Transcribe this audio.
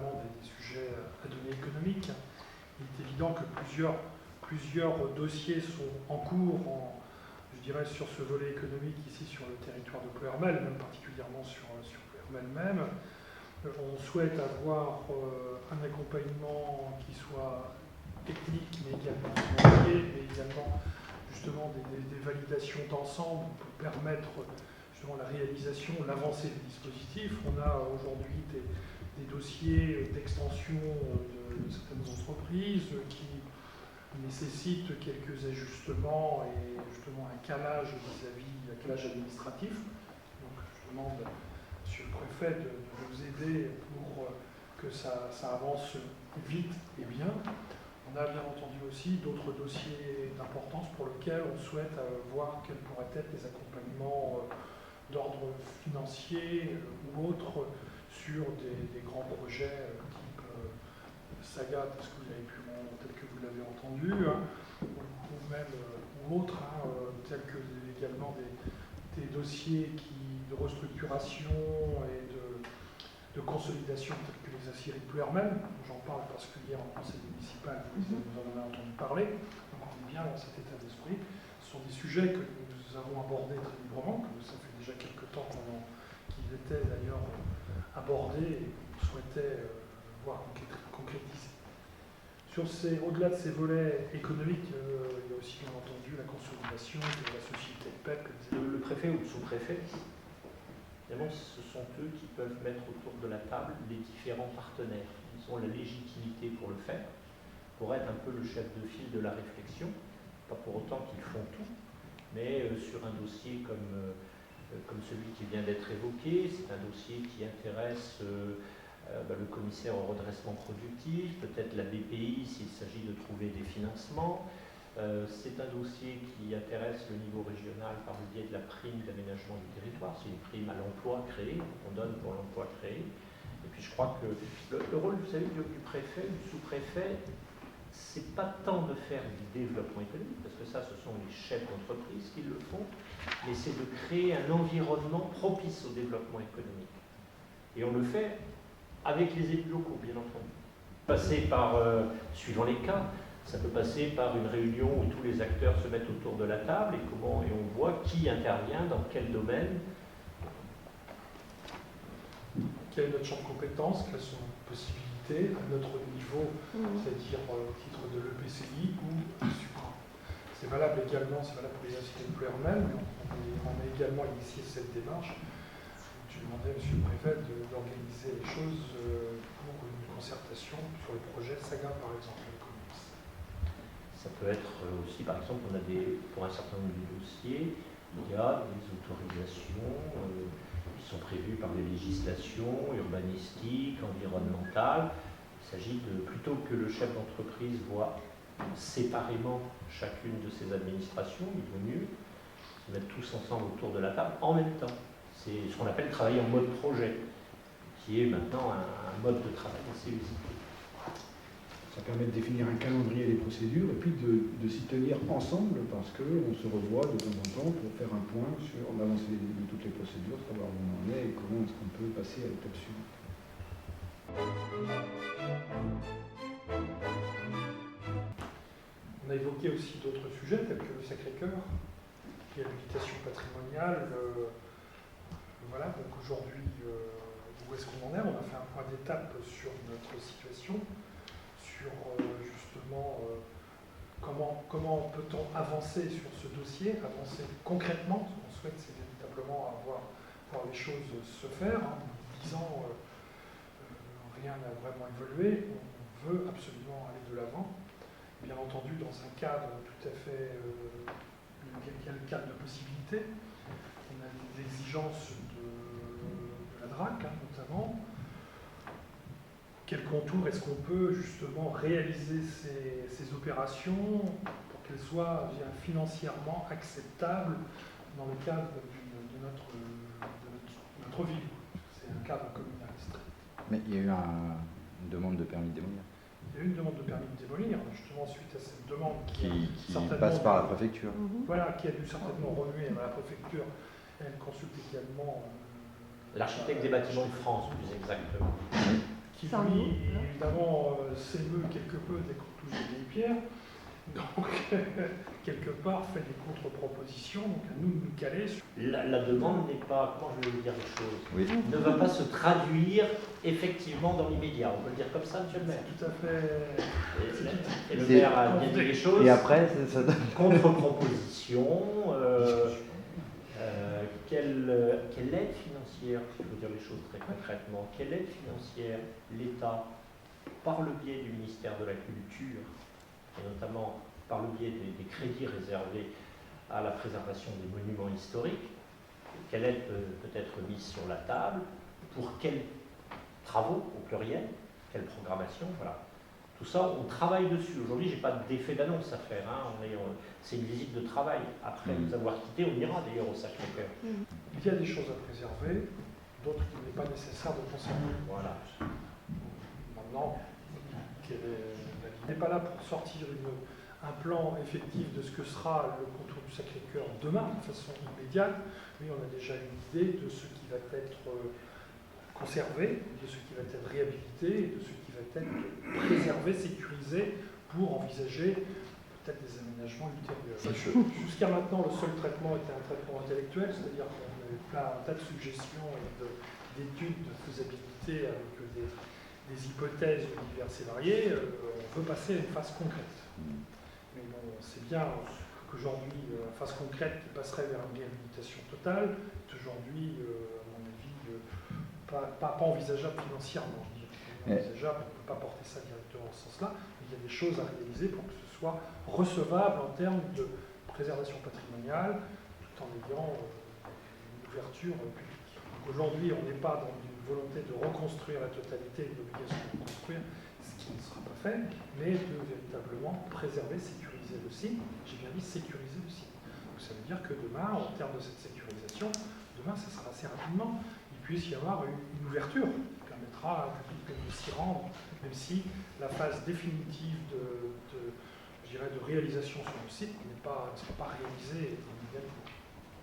notamment des sujets à données économiques. Il est évident que plusieurs dossiers sont en cours, je dirais, sur ce volet économique ici sur le territoire de Ploërmel, même particulièrement sur Ploërmel même. On souhaite avoir un accompagnement qui soit technique, mais également financier, mais également justement des validations d'ensemble pour permettre justement la réalisation, l'avancée des dispositifs. On a aujourd'hui des dossiers d'extension de certaines entreprises qui nécessitent quelques ajustements et justement un calage vis-à-vis un calage administratif. Donc je demande à Monsieur le Préfet de nous aider pour que ça avance vite et bien. On a bien entendu aussi d'autres dossiers d'importance pour lesquels on souhaite voir quels pourraient être les accompagnements d'ordre financier ou autres sur des grands projets type Saga, parce que vous avez pu, tel que vous l'avez entendu, ou même ou autres, tels que également des dossiers de restructuration et de consolidation tels que les aciéries Ploërmel. J'en parle parce que hier en conseil municipal, vous en avez entendu parler, donc on est bien dans cet état d'esprit. Ce sont des sujets que nous avons abordés très librement, que ça fait déjà quelques temps qu'ils étaient d'ailleurs abordés et qu'on souhaitait voir concrétisés. Au-delà de ces volets économiques, il y a aussi bien entendu la consolidation de la société PEP. Le préfet ou le sous-préfet, évidemment, ce sont eux qui peuvent mettre autour de la table les différents partenaires. Ils ont la légitimité pour le faire, pour être un peu le chef de file de la réflexion, pas pour autant qu'ils font tout, mais sur un dossier comme celui qui vient d'être évoqué, c'est un dossier qui intéresse le commissaire au redressement productif, peut-être la BPI s'il s'agit de trouver des financements. C'est un dossier qui intéresse le niveau régional par le biais de la prime d'aménagement du territoire. C'est une prime à l'emploi créé, on donne pour l'emploi créé. Et puis je crois que le rôle, vous savez, du préfet, du sous-préfet, c'est pas tant de faire du développement économique, parce que ça, ce sont les chefs d'entreprise qui le font, mais c'est de créer un environnement propice au développement économique. Et on le fait avec les élus locaux, bien entendu. Passer par, suivant les cas, ça peut passer par une réunion où tous les acteurs se mettent autour de la table et on voit qui intervient, dans quel domaine. Quelle est notre champ de compétences, quelles sont nos possibilités à notre niveau, c'est-à-dire au titre de l'EPCI ou supra. C'est valable également, c'est valable pour les aciéries de Ploërmel, mais on a également initié cette démarche. Je demandais à M. le Préfet d'organiser les choses pour une concertation sur le projet Saga, par exemple. Ça peut être aussi, par exemple, pour un certain nombre de dossiers, il y a des autorisations qui sont prévues par les législations urbanistiques, environnementales. Il s'agit plutôt que le chef d'entreprise voit séparément chacune de ces administrations, il vaut mieux se mettre tous ensemble autour de la table en même temps. C'est ce qu'on appelle travailler en mode projet, qui est maintenant un mode de travail assez usité. Ça permet de définir un calendrier des procédures et puis de s'y tenir ensemble parce qu'on se revoit de temps en temps pour faire un point sur l'avancée de toutes les procédures, savoir où on en est et comment est-ce qu'on peut passer à l'étape suivante. On a évoqué aussi d'autres sujets tels que le Sacré-Cœur, l'habilitation patrimoniale. Voilà, donc aujourd'hui, où est-ce qu'on en est? On a fait un point d'étape sur notre situation, sur justement comment peut-on avancer sur ce dossier, avancer concrètement. Ce qu'on souhaite, c'est véritablement voir les choses se faire. En 10 ans, rien n'a vraiment évolué. On veut absolument aller de l'avant. Bien entendu, dans un cadre tout à fait, quel cadre de possibilités. On a des exigences de la DRAC, notamment. Quel contour est-ce qu'on peut justement réaliser ces opérations pour qu'elles soient financièrement acceptables dans le cadre de notre ville? C'est un cadre communal strict. Mais il y a eu une demande de permis de démolir. Il y a eu une demande de permis de démolir, justement suite à cette demande qui passe par la préfecture. Voilà, qui a dû certainement remuer à la préfecture. Elle consulte également l'architecte des bâtiments de France, plus exactement. qui C'est un lui, mot, là. évidemment, s'émeut quelque peu dès qu'on touche des vieilles pierres. Donc, quelque part, fait des contre-propositions, donc à nous de nous caler sur... La demande n'est pas, comment je vais vous dire les choses, Oui. ne va pas se traduire effectivement dans l'immédiat. On peut le dire comme ça, monsieur le maire. C'est tout à fait... Et le C'est- maire a bien dit les choses. Et après, ça donne. Contre-proposition, quelle aide financière, il faut dire les choses très concrètement, quelle aide financière l'État, par le biais du ministère de la Culture, et notamment par le biais des crédits réservés à la préservation des monuments historiques, quelle aide peut être mise sur la table, pour quels travaux au pluriel, quelle programmation, voilà. Tout ça, on travaille dessus. Aujourd'hui, je n'ai pas d'effet d'annonce à faire. Hein. C'est une visite de travail. Après nous avoir quittés, on ira d'ailleurs au Sacré-Cœur. Il y a des choses à préserver, d'autres qu'il n'est pas nécessaire de conserver. Voilà. Maintenant, il n'est pas là pour sortir un plan effectif de ce que sera le contour du Sacré-Cœur demain, de façon immédiate. Oui, on a déjà une idée de ce qui va être conservé, de ce qui va être réhabilité, et de ce qui va être préservé, sécurisé, pour envisager peut-être des aménagements ultérieurs. Jusqu'à maintenant, le seul traitement était un traitement intellectuel, c'est-à-dire qu'on avait plein un tas de suggestions et d'études de faisabilité avec des hypothèses diverses et variées. On peut passer à une phase concrète. Mais bon, c'est bien qu'aujourd'hui, la phase concrète qui passerait vers une réhabilitation totale est aujourd'hui, à mon avis, pas envisageable financièrement. Je dirais. Envisageable, on ne peut pas porter ça directement en ce sens-là, mais il y a des choses à réaliser pour que ce soit recevable en termes de préservation patrimoniale, tout en ayant une ouverture publique. Donc aujourd'hui, on n'est pas dans une volonté de reconstruire la totalité, une obligation de reconstruire, ce qui ne sera pas fait, mais de véritablement préserver, sécuriser le site. J'ai bien dit sécuriser le site. Donc ça veut dire que demain, en termes de cette sécurisation, demain, ça sera assez rapidement, il puisse y avoir une ouverture qui permettra à un public de s'y rendre, même si la phase définitive de réalisation sur le site ne sera pas réalisée immédiatement.